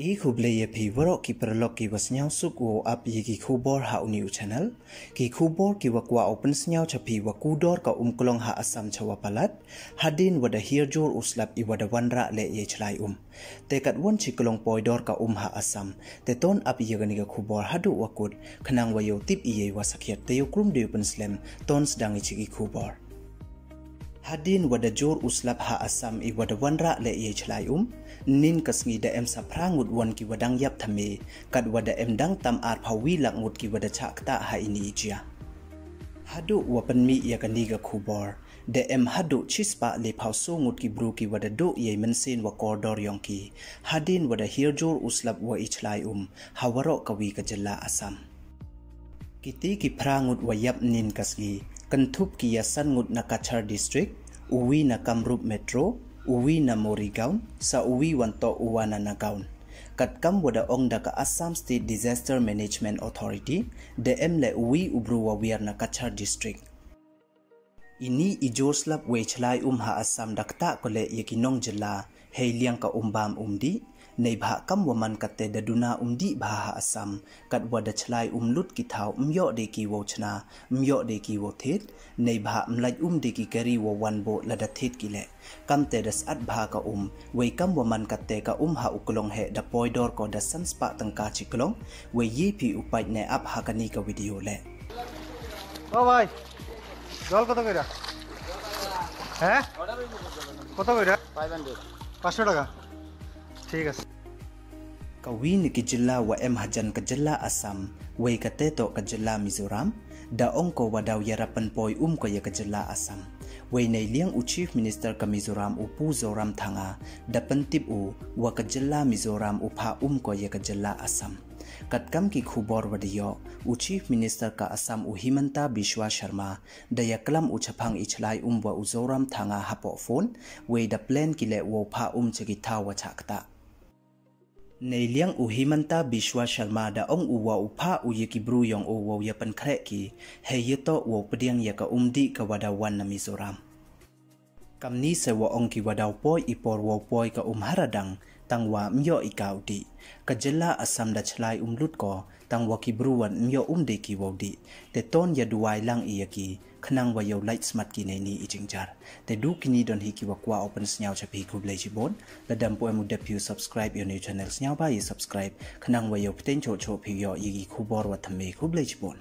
I kubleye pi warok ki perlok ki wasnyau suku ap ye ki kubor ha uniu channel ki kubor ki wakwa open snyau chapi wakudor ka klong ha asam chawa palat hadin wada hirjor uslap I wada wanra le ye chlai te katwon chiklong poidor ka ha asam te ton ap ye gani ka kubor hadu wakut khnang wayo tip iye wasakhiat te yukrum de open slam ton sedang I chiki kubor hadin wada jor uslap ha asam I wada wanra le ye chlai nin kasngi da em saprangut wan ki wadang yap thame kad wada em dang tam ar phawi langut ki wada chakta ha ini jia hadu wapan mi ya kani ga khubor da em hadu chispa le phauso ngut ki bru ki wada do ye mensin wa kordor yong ki hadin wada hirjor uslap wa ichlai hawaro kawi ka jalla asam kiti ki prangut wa yap nin kasngi kanthup ki yasan ngut na kachar district uwi na kamrup metro uwi na Morigaon sa uwi wanto uwana na gaon katkam wada ong da ka Assam State Disaster Management Authority DM le uwi ubru wawir na Kachar District ini ijorslap wechlai ha Assam dakta kole yekinong jela heiliang ka bam di nei bha kam waman katte daduna di bha ha Assam kat wada chlai lut ki thau myo de ki wo chna myo de ki wo thet nei bha mlaj de ki kari wo wan bo lada thet ki le kam te das at bha ka wei kam waman katte ka ha uklong he da poidor ko da sanspa tangka chiklong wei ye pi upai ne ap ha kani ka video le ও ভাই জল কত কইরা হ্যাঁ কত কইরা 500 টাকা ঠিক আছে kawin ki jilla wa em hajan ka jilla Assam wei ka te to ka jilla Mizoram da ongko wadaw yarapan poi ko ya ka jilla Assam wei nei liang u chief minister ka Mizoram upu zoram thanga da pantip wa ka jilla Mizoram upha ko ya ka jilla Assam katkam ki khubor wadiyo u chief minister ka Assam Himanta Biswa Sharma da yaklam chapang ichlai wa uzoram thanga hapo phone wei da plan ki le wo pha chegi thawa chakta nei liang Himanta Biswa Sharma da ong uwa upha yeki bru yong wo yapan khre ki he yeto wo pdiang yaka di ka wada wan na Mizoram kamni se wo ong ki wada poi ipor wo poi ka haradang tangwa myo ikaudi ka jilla Assam da chlai lut ko tangwa ki bruwan myo de ki wodi te ton ya duwai lang iyaki khnang wa yo light smart ki nei ni ijingjar te du kini don hi ki wa kwa open snyau chapi kublai jibon la dam po emu dep you subscribe your new channel snyau ba yi subscribe khnang wa yo pten cho cho phi yo yi khubor wa thame kublai jibon